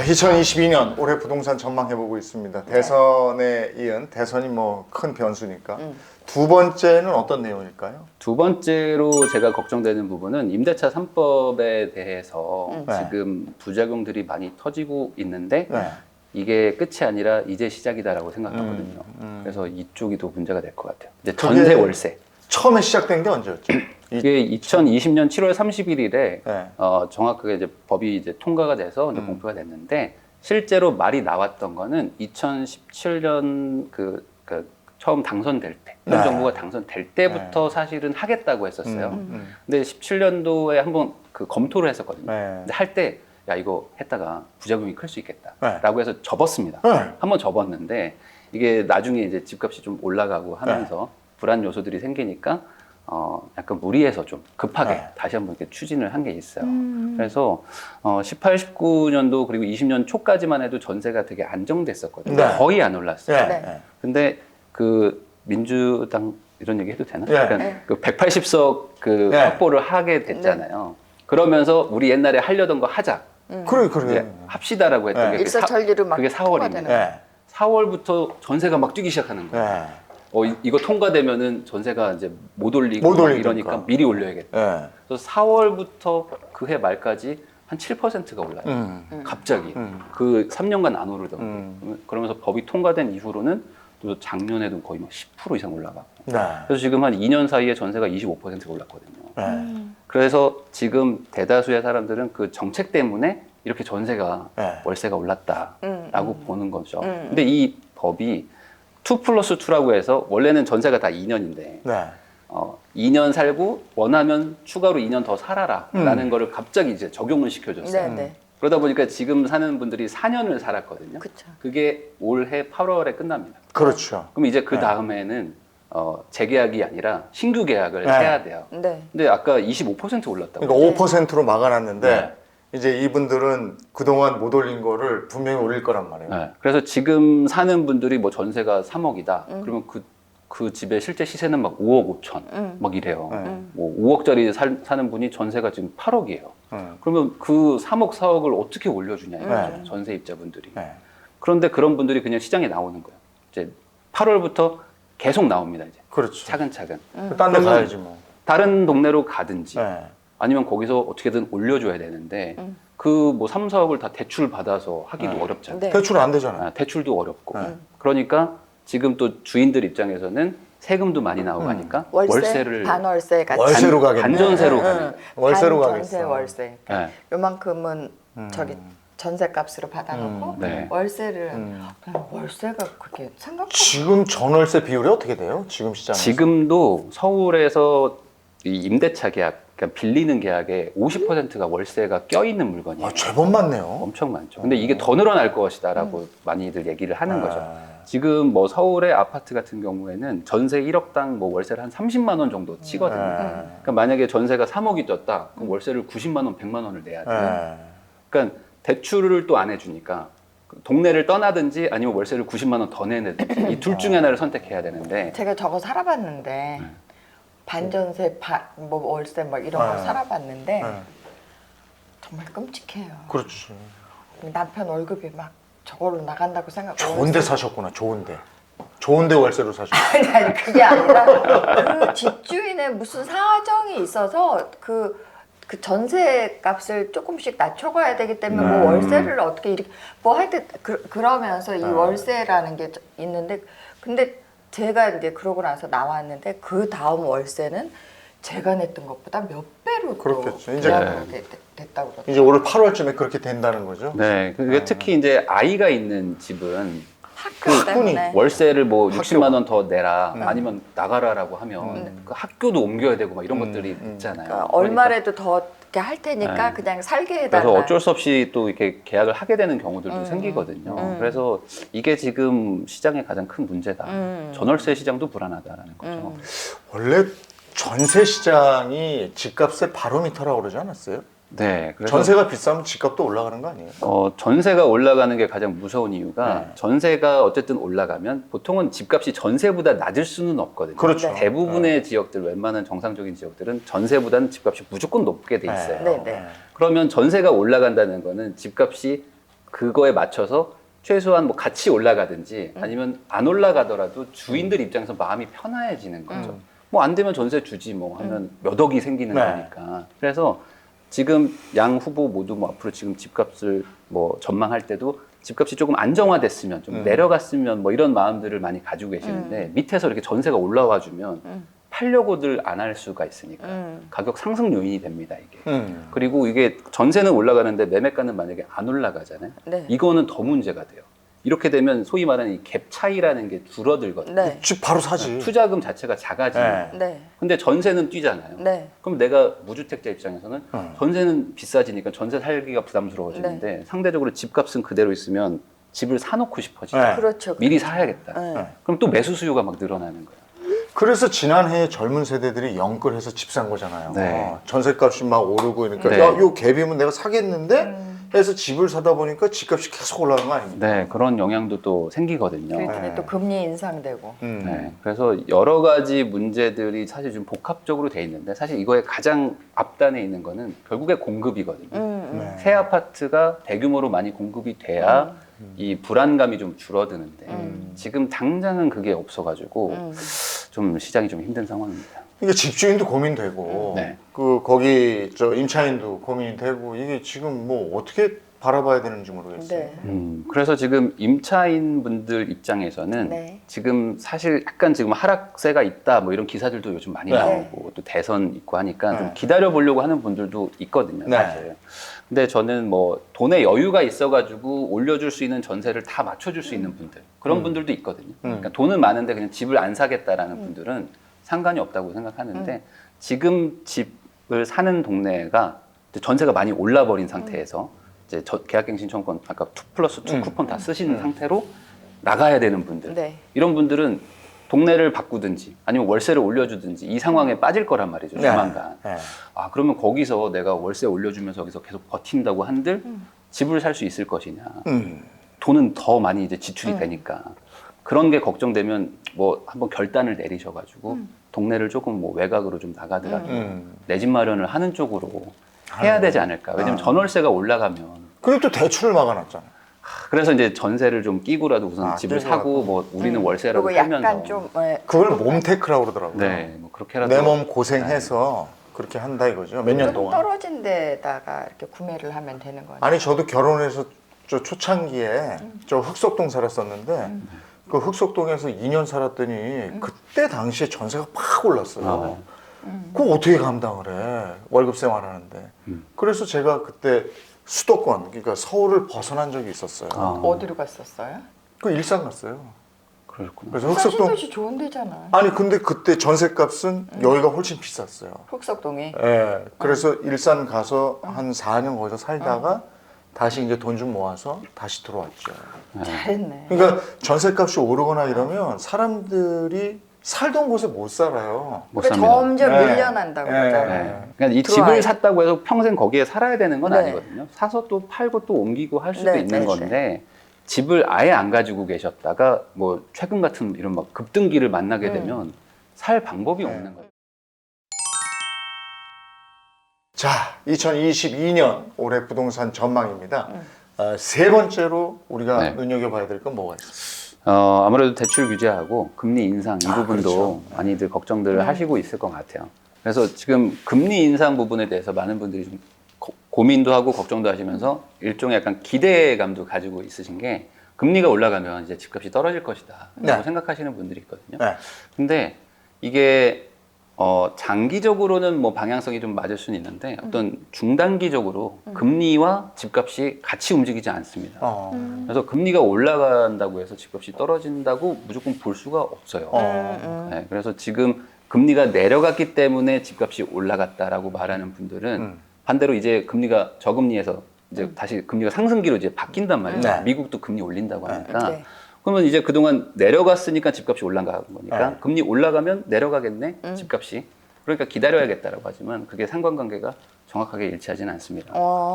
자, 2022년 올해 부동산 전망해보고 있습니다. 대선에 이은 대선이 뭐 큰 변수니까 두 번째는 어떤 내용일까요? 두 번째로 제가 걱정되는 부분은 임대차 3법에 대해서 네. 지금 부작용들이 많이 터지고 있는데 네. 이게 끝이 아니라 이제 시작이다라고 생각하거든요. 그래서 이쪽이 더 문제가 될 것 같아요. 이제 그게 전세 월세. 처음에 시작된 게 언제였죠? 이게 2020년 7월 31일에 네. 정확하게 이제 법이 이제 통과가 돼서 이제 공표가 됐는데 실제로 말이 나왔던 거는 2017년 그 처음 당선될 때, 현 네. 정부가 당선될 때부터 사실은 하겠다고 했었어요. 음. 근데 17년도에 한번 그 검토를 했었거든요. 네. 근데 할 때 야 이거 했다가 부작용이 클 수 있겠다라고 네. 해서 접었습니다. 네. 한번 접었는데 이게 나중에 이제 집값이 좀 올라가고 하면서 불안 요소들이 생기니까 약간 무리해서 좀 급하게 네. 다시 한번 이렇게 추진을 한 게 있어요. 그래서 18, 19년도 그리고 20년 초까지만 해도 전세가 되게 안정됐었거든요. 네. 거의 안 올랐어요. 네. 네. 네. 근데 그 민주당 이런 얘기 해도 되나? 네. 약간 네. 그 180석 그 네. 확보를 하게 됐잖아요. 그러면서 우리 옛날에 하려던 거 하자. 그래. 이제 합시다라고 했던 네. 게 일사천리로 막 그게 4월입니다. 통과되는 네. 4월부터 전세가 막 뛰기 시작하는 거예요. 네. 이거 통과되면은 전세가 이제 못 올리고 못 막 올리니까. 이러니까 미리 올려야겠다. 네. 그래서 4월부터 그해 말까지 한 7%가 올라요. 갑자기. 그 3년간 안 오르던. 그러면서 법이 통과된 이후로는 또 작년에도 거의 막 10% 이상 올라가고. 네. 그래서 지금 한 2년 사이에 전세가 25%가 올랐거든요. 네. 그래서 지금 대다수의 사람들은 그 정책 때문에 이렇게 전세가 네. 월세가 올랐다라고 보는 거죠. 근데 이 법이 2+2라고 해서 원래는 전세가 다 2년인데 네. 2년 살고 원하면 추가로 2년 더 살아라라는 거를 갑자기 이제 적용을 시켜줬어요. 네, 네. 그러다 보니까 지금 사는 분들이 4년을 살았거든요. 그쵸. 그게 올해 8월에 끝납니다. 그렇죠. 그럼 이제 그 다음에는 재계약이 아니라 신규 계약을 네. 해야 돼요. 네. 근데 아까 25% 올랐다고. 그러니까 5%로 막아놨는데 네. 이제 이분들은 그동안 못 올린 거를 분명히 올릴 거란 말이에요. 네. 그래서 지금 사는 분들이 뭐 전세가 3억이다. 그러면 그 집의 실제 시세는 막 5억 5천 막 이래요. 뭐 5억짜리 사는 분이 전세가 지금 8억이에요. 그러면 그 3억 4억을 어떻게 올려주냐 이거죠. 네. 전세 입자분들이. 네. 그런데 그런 분들이 그냥 시장에 나오는 거예요. 이제 8월부터 계속 나옵니다. 이제 그렇죠. 차근차근. 딴 데 그러면 가야지 뭐. 다른 동네로 가든지 네. 아니면 거기서 어떻게든 올려줘야 되는데 그 뭐 3, 4억을 다 대출 받아서 하기도 어렵잖아요. 네. 대출 안 되잖아요. 대출도 어렵고. 네. 그러니까 지금 또 주인들 입장에서는 세금도 많이 나오고 하니까 월세를 반월세 같이 월세로 가겠네. 반전세로 응, 가는. 응. 월세로 반전세 가겠어. 월세. 네. 요만큼은 저기 전세값으로 받아놓고 네. 월세를 그냥 월세가 그게 생각보다 지금 전월세 비율이 어떻게 돼요? 지금 시장에서? 지금도 서울에서 이 임대차 계약, 그러니까 빌리는 계약에 50%가 월세가 껴있는 물건이에요. 아, 제법 많네요. 엄청 많죠. 근데 이게 더 늘어날 것이다라고 많이들 얘기를 하는 거죠. 지금 뭐 서울의 아파트 같은 경우에는 전세 1억당 뭐 월세를 한 30만 원 정도 치거든요. 그러니까 만약에 전세가 3억이 떴다, 그럼 월세를 90만 원, 100만 원을 내야 돼요. 그러니까 대출을 또 안 해주니까 동네를 떠나든지 아니면 월세를 90만 원 더 내든지 이 둘 중에 하나를 선택해야 되는데 제가 저거 살아봤는데 반전세 뭐 월세 뭐 이런 거 살아봤는데 정말 끔찍해요. 그렇지. 남편 월급이 막 저걸로 나간다고 생각. 좋은데 사셨구나. 좋은데. 좋은데 월세로 사셨구나. 아니 그게 아니라 그 집주인의 무슨 사정이 있어서 그 전세 값을 조금씩 낮춰가야 되기 때문에 뭐 월세를 어떻게 이렇게 뭐 하여튼 그러면서 이 월세라는 게 있는데 근데 제가 이제 그러고 나서 나왔는데 그 다음 월세는 제가 냈던 것보다 몇 배로 그렇겠죠. 이제 이제 됐다고 그러더라고요. 이제 올 8월쯤에 그렇게 된다는 거죠? 네, 그게 특히 이제 아이가 있는 집은 학교 때문에 월세를 뭐 60만 원 더 내라 아니면 나가라라고 하면 그 학교도 옮겨야 되고 막 이런 것들이 있잖아요. 그러니까 얼마라도 더 이렇게 할 테니까 그냥 살게 해달라. 그래서 어쩔 수 없이 또 이렇게 계약을 하게 되는 경우들도 생기거든요. 그래서 이게 지금 시장의 가장 큰 문제다. 전월세 시장도 불안하다라는 거죠. 원래 전세 시장이 집값의 바로미터라고 그러지 않았어요? 네, 그래서 전세가 비싸면 집값도 올라가는 거 아니에요? 전세가 올라가는 게 가장 무서운 이유가 전세가 어쨌든 올라가면 보통은 집값이 전세보다 낮을 수는 없거든요. 그렇죠. 대부분의 지역들, 웬만한 정상적인 지역들은 전세보다는 집값이 무조건 높게 돼 있어요. 네, 네. 그러면 전세가 올라간다는 거는 집값이 그거에 맞춰서 최소한 뭐 같이 올라가든지 아니면 안 올라가더라도 주인들 입장에서 마음이 편해지는 거죠. 뭐 안 되면 전세 주지 뭐 하면 몇 억이 생기는 네. 거니까. 그래서 지금 양 후보 모두 뭐 앞으로 지금 집값을 뭐 전망할 때도 집값이 조금 안정화됐으면 좀 내려갔으면 뭐 이런 마음들을 많이 가지고 계시는데 밑에서 이렇게 전세가 올라와 주면 팔려고들 안 할 수가 있으니까 가격 상승 요인이 됩니다, 이게. 그리고 이게 전세는 올라가는데 매매가는 만약에 안 올라가잖아요. 네. 이거는 더 문제가 돼요. 이렇게 되면 소위 말하는 이 갭 차이라는 게 줄어들거든요. 네. 집 바로 사지. 투자금 자체가 작아지는. 네. 네. 근데 전세는 뛰잖아요. 네. 그럼 내가 무주택자 입장에서는 전세는 비싸지니까 전세 살기가 부담스러워지는데 상대적으로 집값은 그대로 있으면 집을 사놓고 싶어지죠. 네. 그렇죠. 미리 사야겠다. 네. 그럼 또 매수 수요가 막 늘어나는 거예요. 그래서 지난해에 젊은 세대들이 영끌해서 집 산 거잖아요. 네. 전세값이 막 오르고 이러니까 네. 야, 요 갭이면 내가 사겠는데 해서 집을 사다 보니까 집값이 계속 올라가는 거 아닙니까? 네, 그런 영향도 또 생기거든요. 그랬더니 네. 또 금리 인상되고. 네, 그래서 여러 가지 문제들이 사실 좀 복합적으로 돼 있는데 사실 이거의 가장 앞단에 있는 거는 결국에 공급이거든요. 네. 새 아파트가 대규모로 많이 공급이 돼야 이 불안감이 좀 줄어드는데 지금 당장은 그게 없어가지고 좀 시장이 좀 힘든 상황입니다. 이게 집주인도 고민되고, 네. 거기 저 임차인도 고민이 되고 이게 지금 뭐 어떻게 바라봐야 되는지 모르겠어요. 네. 그래서 지금 임차인 분들 입장에서는 네. 지금 사실 약간 지금 하락세가 있다 뭐 이런 기사들도 요즘 많이 네. 나오고 또 대선 있고 하니까 좀 네. 기다려 보려고 하는 분들도 있거든요, 네. 사실. 근데 저는 뭐 돈에 여유가 있어가지고 올려줄 수 있는 전세를 다 맞춰줄 수 있는 분들 그런 분들도 있거든요. 그러니까 돈은 많은데 그냥 집을 안 사겠다라는 분들은 상관이 없다고 생각하는데 지금 집을 사는 동네가 이제 전세가 많이 올라버린 상태에서 이제 계약갱신 청구권 아까 2+2 쿠폰 다 쓰시는 상태로 나가야 되는 분들 네. 이런 분들은 동네를 바꾸든지 아니면 월세를 올려주든지 이 상황에 빠질 거란 말이죠, 조만간. 네. 아, 그러면 거기서 내가 월세 올려주면서 여기서 계속 버틴다고 한들 집을 살 수 있을 것이냐. 돈은 더 많이 이제 지출이 되니까. 그런 게 걱정되면 뭐 한번 결단을 내리셔가지고 동네를 조금 뭐 외곽으로 좀 나가더라도 내 집 마련을 하는 쪽으로 해야 되지 않을까. 왜냐면 전월세가 올라가면. 그리고 또 대출을 막아놨잖아요. 그래서 이제 전세를 좀 끼고라도 우선 집을 끼고 사고 뭐 우리는 월세라고 그리고 약간 살면서. 좀 네. 그걸 몸테크라고 그러더라고요. 네, 뭐 그렇게라도. 내 몸 고생해서 그렇게 한다 이거죠. 몇 년 조금 동안. 떨어진 데다가 이렇게 구매를 하면 되는 거예요. 아니 저도 결혼해서 저 초창기에 저 흑석동 살았었는데 그 흑석동에서 2년 살았더니 그때 당시에 전세가 팍 올랐어요. 그거 어떻게 감당을 해? 월급 생활하는데. 그래서 제가 그때 수도권, 그러니까 서울을 벗어난 적이 있었어요. 어디로 갔었어요? 그 일산 갔어요. 그렇구나. 그래서 흑석동. 신도시 좋은 데잖아. 아니 근데 그때 전세값은 여기가 훨씬 비쌌어요. 흑석동이. 예. 그래서 일산 가서 한 4년 거기서 살다가 다시 이제 돈 좀 모아서 다시 들어왔죠. 잘했네. 그러니까 전세값이 오르거나 이러면 사람들이 살던 곳에 못 살아요. 못 그러니까 삽니다. 점점 네. 밀려난다고 네. 그러잖아요. 네. 그러니까 이 들어와요. 집을 샀다고 해서 평생 거기에 살아야 되는 건 네. 아니거든요. 사서 또 팔고 또 옮기고 할 수도 네, 있는 네, 건데 집을 아예 안 가지고 계셨다가 뭐 최근 같은 이런 막 급등기를 만나게 되면 살 방법이 없는 거예요. 자, 2022년 올해 부동산 전망입니다. 세 번째로 우리가 네. 눈여겨봐야 될 건 뭐가 있어요? 아무래도 대출 규제하고 금리 인상 이 부분도 그렇죠. 많이들 걱정들을 하시고 있을 것 같아요. 그래서 지금 금리 인상 부분에 대해서 많은 분들이 좀 고민도 하고 걱정도 하시면서 일종의 약간 기대감도 가지고 있으신 게 금리가 올라가면 이제 집값이 떨어질 것이다 라고 네. 생각하시는 분들이 있거든요. 네. 근데 이게 장기적으로는 뭐 방향성이 좀 맞을 수는 있는데 어떤 중단기적으로 금리와 집값이 같이 움직이지 않습니다. 그래서 금리가 올라간다고 해서 집값이 떨어진다고 무조건 볼 수가 없어요. 네, 그래서 지금 금리가 내려갔기 때문에 집값이 올라갔다라고 말하는 분들은 반대로 이제 금리가 저금리에서 이제 다시 금리가 상승기로 이제 바뀐단 말이에요. 네. 미국도 금리 올린다고 하니까. 네. 그러면 이제 그동안 내려갔으니까 집값이 올라간 거니까 네. 금리 올라가면 내려가겠네 집값이. 그러니까 기다려야겠다라고 하지만 그게 상관관계가 정확하게 일치하지는 않습니다.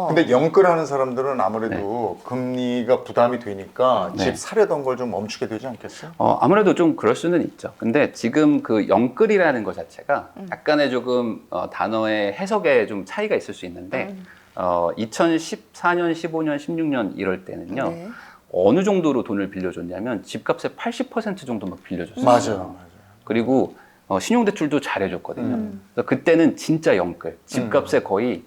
근데 영끌하는 사람들은 아무래도 금리가 부담이 되니까 네. 집 사려던 걸 좀 멈추게 되지 않겠어요? 아무래도 좀 그럴 수는 있죠. 근데 지금 그 영끌이라는 것 자체가 약간의 조금 단어의 해석에 좀 차이가 있을 수 있는데 2014년, 15년, 16년 이럴 때는요. 네. 어느 정도로 돈을 빌려줬냐면 집값의 80% 정도 막 빌려줬어요. 맞아요. 그리고 신용대출도 잘해줬거든요. 그래서 그때는 진짜 영끌. 집값의 거의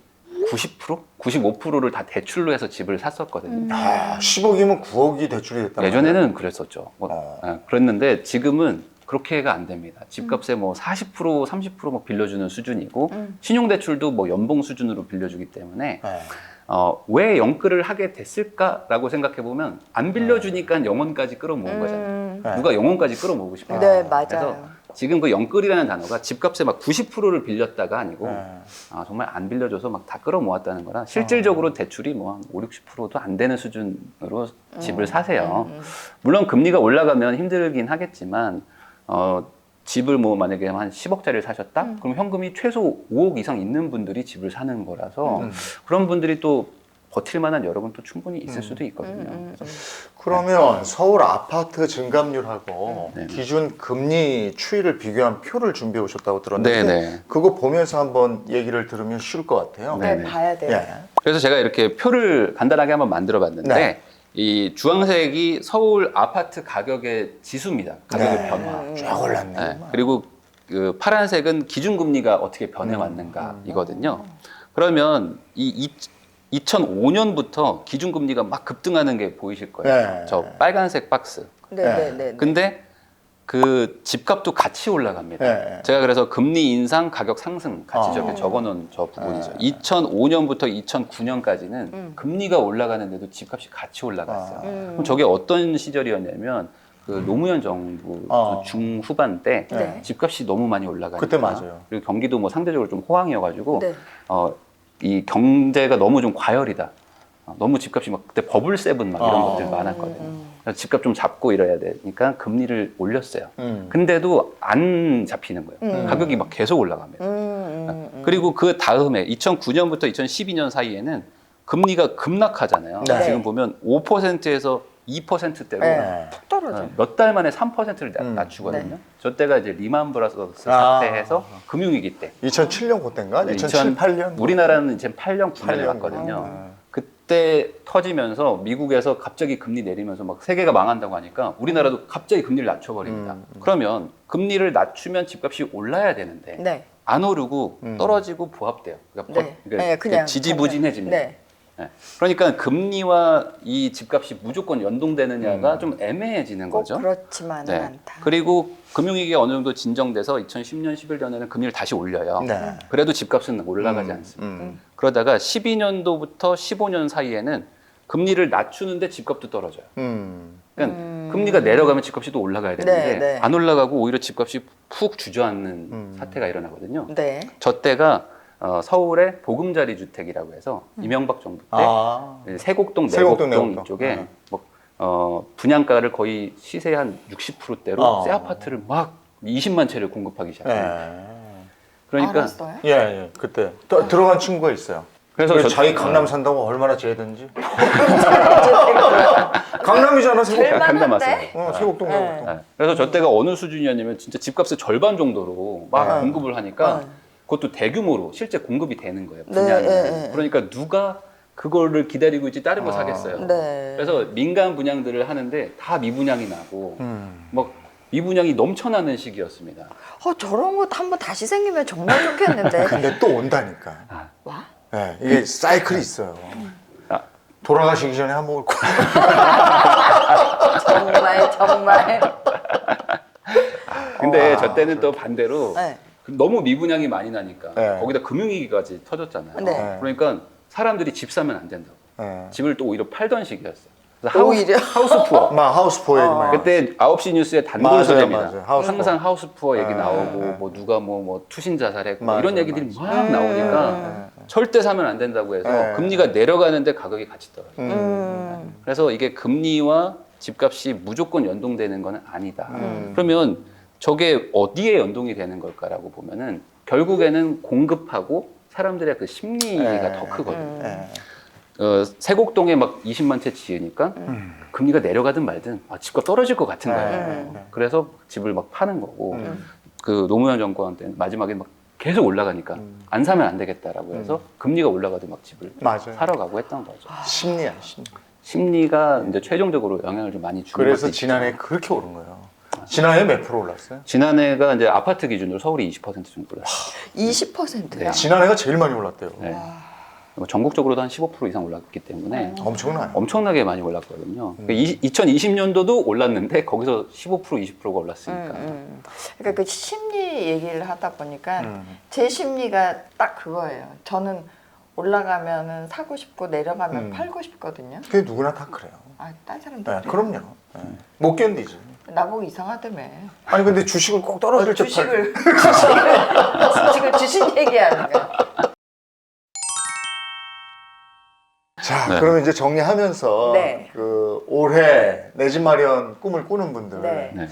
90%? 95%를 다 대출로 해서 집을 샀었거든요. 10억이면 9억이 대출이 됐단 말이에요. 예전에는 그랬었죠. 어. 그랬는데 지금은 그렇게가 안 됩니다. 집값의 뭐 40%, 30% 뭐 빌려주는 수준이고 신용대출도 뭐 연봉 수준으로 빌려주기 때문에 네. 왜 영끌을 하게 됐을까라고 생각해 보면 안 빌려주니까 영혼까지 끌어모은 거잖아요. 네. 누가 영혼까지 끌어모으고 싶어요. 네, 그래서 맞아요. 지금 그 영끌이라는 단어가 집값의 막 90%를 빌렸다가 아니고 네. 정말 안 빌려줘서 막 다 끌어모았다는 거라 실질적으로 대출이 뭐 한 5, 60%도 안 되는 수준으로 집을 사세요. 물론 금리가 올라가면 힘들긴 하겠지만 집을 뭐 만약에 한 10억짜리를 사셨다? 그럼 현금이 최소 5억 이상 있는 분들이 집을 사는 거라서 그런 분들이 또 버틸 만한 여력은 또 충분히 있을 수도 있거든요. 그러면 서울 아파트 증감률하고 네. 기준 금리 추이를 비교한 표를 준비해 오셨다고 들었는데 네네. 그거 보면서 한번 얘기를 들으면 쉬울 것 같아요. 네, 네네. 봐야 돼요. 예. 그래서 제가 이렇게 표를 간단하게 한번 만들어 봤는데 네. 이 주황색이 서울 아파트 가격의 지수입니다. 가격의 네. 변화. 쫙 올랐네. 네. 그리고 그 파란색은 기준금리가 어떻게 변해왔는가이거든요. 그러면 이 2005년부터 기준금리가 막 급등하는 게 보이실 거예요. 네. 저 빨간색 박스. 네. 근데 그 집값도 같이 올라갑니다. 네. 제가 그래서 금리 인상, 가격 상승 같이 저렇게 적어놓은 저 부분이죠. 2005년부터 2009년까지는 금리가 올라가는데도 집값이 같이 올라갔어요. 그럼 저게 어떤 시절이었냐면 그 노무현 정부 중후반 때 네. 집값이 너무 많이 올라가니까 그때 맞아요. 그리고 경기도 뭐 상대적으로 좀 호황이어가지고 네. 이 경제가 너무 좀 과열이다. 너무 집값이 막 그때 버블 세븐 막 이런 것들 많았거든요. 그래서 집값 좀 잡고 이래야 되니까 금리를 올렸어요. 근데도 안 잡히는 거예요. 가격이 막 계속 올라갑니다. 그리고 그 다음에 2009년부터 2012년 사이에는 금리가 급락하잖아요. 네. 지금 보면 5%에서 2%대로 네. 툭 떨어져. 몇 달 만에 3%를 낮추거든요. 네. 저 때가 이제 리만 브라더스 사태해서 금융위기 때. 2007년 그때인가? 2007, 8년? 우리나라는 이제 8년, 9년에 8년. 왔거든요. 그때 터지면서 미국에서 갑자기 금리 내리면서 막 세계가 망한다고 하니까 우리나라도 갑자기 금리를 낮춰버립니다. 그러면 금리를 낮추면 집값이 올라야 되는데 네. 안 오르고 떨어지고 부합돼요. 그러니까 네. 그러니까 네, 그냥 지지부진해집니다. 네. 네. 그러니까 금리와 이 집값이 무조건 연동되느냐가 좀 애매해지는 꼭 거죠. 그렇지만은 네. 않다. 그리고 금융위기가 어느 정도 진정돼서 2010년, 11년에는 금리를 다시 올려요. 네. 그래도 집값은 올라가지 않습니다. 그러다가 12년도부터 15년 사이에는 금리를 낮추는데 집값도 떨어져요. 그러니까 금리가 내려가면 집값이 또 올라가야 되는데 네. 안 올라가고 오히려 집값이 푹 주저앉는 사태가 일어나거든요. 네. 저 때가 서울의 보금자리 주택이라고 해서 이명박 정부 때 세곡동, 세곡동, 내곡동 내곡동. 이쪽에 뭐, 분양가를 거의 시세 한 60%대로 새 아파트를 막 20만 채를 공급하기 시작해요. 네. 그러니까 알았어요? 예. 그때 들어간 친구가 있어요. 그래서 자기 강남 산다고 얼마나 재든지. 강남이잖아, 제일 세곡동. 강남 많은데? 왔어요. 세곡동, 네. 세곡동. 네. 그래서 저 때가 어느 수준이었냐면 진짜 집값의 절반 정도로 막 공급을 하니까 그것도 대규모로 실제 공급이 되는 거예요. 분양이. 네. 그러니까 누가 그거를 기다리고 있지 다른 거 사겠어요. 네. 그래서 민간 분양들을 하는데 다 미분양이 나고 막 미분양이 넘쳐나는 시기였습니다. 저런 거 한번 다시 생기면 정말 좋겠는데. 근데 또 온다니까. 와? 예, 이게 사이클이 있어요. 아. 돌아가시기 전에 한번 올 거야. 정말. 근데 저 때는 또 반대로 네. 너무 미분양이 많이 나니까 네. 거기다 금융위기까지 터졌잖아요. 네. 그러니까 사람들이 집 사면 안 된다고. 예. 집을 또 오히려 팔던 시기였어요. 그래서 오히려? 하우스 푸어. 막 하우스 포 얘기 많이 그때 9시 뉴스에 단골 맞아요, 소재입니다. 맞아요. 하우스 항상 하우스 푸어 얘기 네, 나오고 네. 뭐 누가 뭐 투신 자살했고 맞아요, 이런 얘기들이 맞아요. 막 나오니까 절대 사면 안 된다고 해서 네. 금리가 내려가는데 가격이 같이 떨어져요. 그래서 이게 금리와 집값이 무조건 연동되는 건 아니다. 그러면 저게 어디에 연동이 되는 걸까라고 보면은 결국에는 공급하고 사람들의 그 심리가 더 크거든요. 세곡동에 막 20만 채 지으니까 금리가 내려가든 말든 집값 떨어질 것 같은 거예요. 그래서 집을 막 파는 거고 그 노무현 정권 때 마지막에 막 계속 올라가니까 안 사면 안 되겠다라고 해서 금리가 올라가도 막 집을 맞아요. 사러 가고 했던 거죠. 심리야, 심리. 심리가 이제 최종적으로 영향을 좀 많이 주는 그래서 것도 있죠. 지난해 그렇게 오른 거예요. 지난해 몇 프로 올랐어요? 지난해가 이제 아파트 기준으로 서울이 20% 정도 올랐어요. 20%야. 네. 지난해가 제일 많이 올랐대요. 네. 전국적으로도 한 15% 이상 올랐기 때문에 엄청나요. 엄청나게 많이 올랐거든요. 2020년도도 올랐는데 거기서 15% 20%가 올랐으니까. 그러니까 그 심리 얘기를 하다 보니까 제 심리가 딱 그거예요. 저는 올라가면은 사고 싶고 내려가면 팔고 싶거든요. 그게 누구나 다 그래요. 아, 딴 사람도 네, 그래요. 그럼요. 네. 못 견디지. 나보고 이상하다며. 아니 근데 주식을 꼭 떨어질 때 팔. 주식을 주식 얘기하는 거야. 자, 네. 그러면 이제 정리하면서 네. 그 올해 내 집 마련 꿈을 꾸는 분들 네. 네.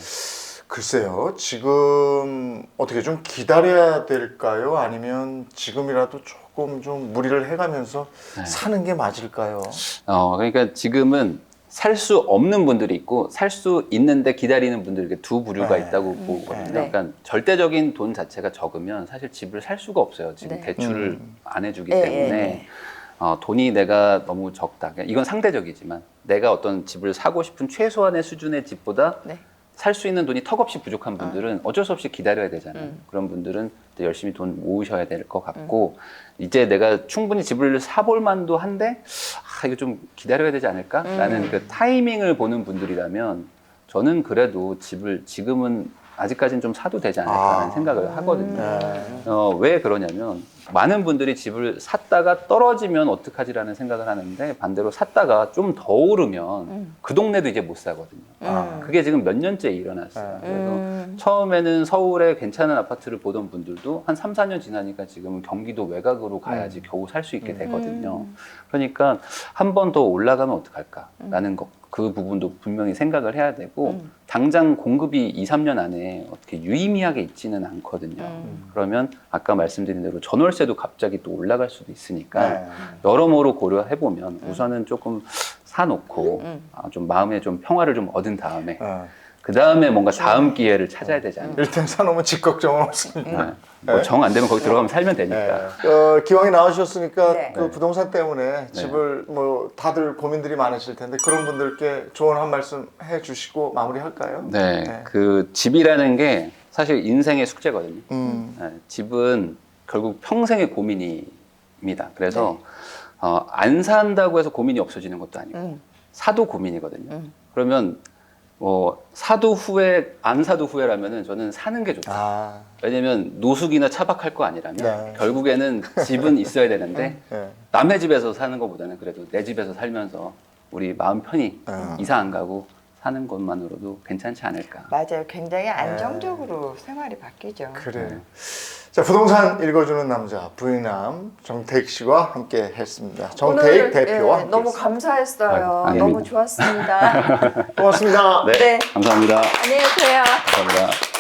글쎄요, 지금 어떻게 좀 기다려야 될까요? 아니면 지금이라도 조금 좀 무리를 해가면서 네. 사는 게 맞을까요? 그러니까 지금은 살 수 없는 분들이 있고 살 수 있는데 기다리는 분들 이렇게 두 부류가 네. 있다고 보거든요. 네. 그러니까 절대적인 돈 자체가 적으면 사실 집을 살 수가 없어요. 지금 네. 대출을 안 해주기 네, 때문에 네. 돈이 내가 너무 적다. 그러니까 이건 상대적이지만 내가 어떤 집을 사고 싶은 최소한의 수준의 집보다 네. 살 수 있는 돈이 턱없이 부족한 분들은 어쩔 수 없이 기다려야 되잖아요. 그런 분들은 이제 열심히 돈 모으셔야 될 것 같고 이제 내가 충분히 집을 사볼 만도 한데 이거 좀 기다려야 되지 않을까라는 그 타이밍을 보는 분들이라면 저는 그래도 집을 지금은 아직까지는 좀 사도 되지 않을까라는 생각을 하거든요. 왜 그러냐면 많은 분들이 집을 샀다가 떨어지면 어떡하지라는 생각을 하는데 반대로 샀다가 좀 더 오르면 그 동네도 이제 못 사거든요. 그게 지금 몇 년째 일어났어요. 그래서 처음에는 서울에 괜찮은 아파트를 보던 분들도 한 3, 4년 지나니까 지금 경기도 외곽으로 가야지 겨우 살 수 있게 되거든요. 그러니까 한 번 더 올라가면 어떡할까라는 것, 그 부분도 분명히 생각을 해야 되고 당장 공급이 2, 3년 안에 어떻게 유의미하게 있지는 않거든요. 그러면 아까 말씀드린 대로 전월세도 갑자기 또 올라갈 수도 있으니까 네. 여러모로 고려해보면 우선은 조금 사놓고 좀 마음에 좀 평화를 좀 얻은 다음에 그 다음에 뭔가 다음 기회를 찾아야 되지 않을까. 일단 사놓으면 집 걱정은 없으니까. 정 안 되면 거기 들어가면 살면 되니까. 기왕에 나오셨으니까 네. 그 부동산 때문에 집을 뭐 다들 고민들이 많으실 텐데 그런 분들께 조언 한 말씀 해주시고 마무리할까요? 네, 그 집이라는 게 사실 인생의 숙제거든요. 음. 네, 집은 결국 평생의 고민입니다. 그래서 안 산다고 해서 고민이 없어지는 것도 아니고 사도 고민이거든요. 그러면 사도 후회, 안 사도 후회라면은 저는 사는 게 좋다. 왜냐면 노숙이나 차박할 거 아니라면 네. 결국에는 집은 있어야 되는데 네. 남의 집에서 사는 것보다는 그래도 내 집에서 살면서 우리 마음 편히 이사 안 가고 사는 것만으로도 괜찮지 않을까. 맞아요. 굉장히 안정적으로 생활이 바뀌죠. 그래. 자, 부동산 읽어주는 남자 부인남 정태익 씨와 함께 했습니다. 정태익 오늘, 대표와 함께 너무 했습니다. 감사했어요. 아닙니다. 너무 좋았습니다. 고맙습니다. 네, 네. 감사합니다. 안녕히 계세요. 감사합니다.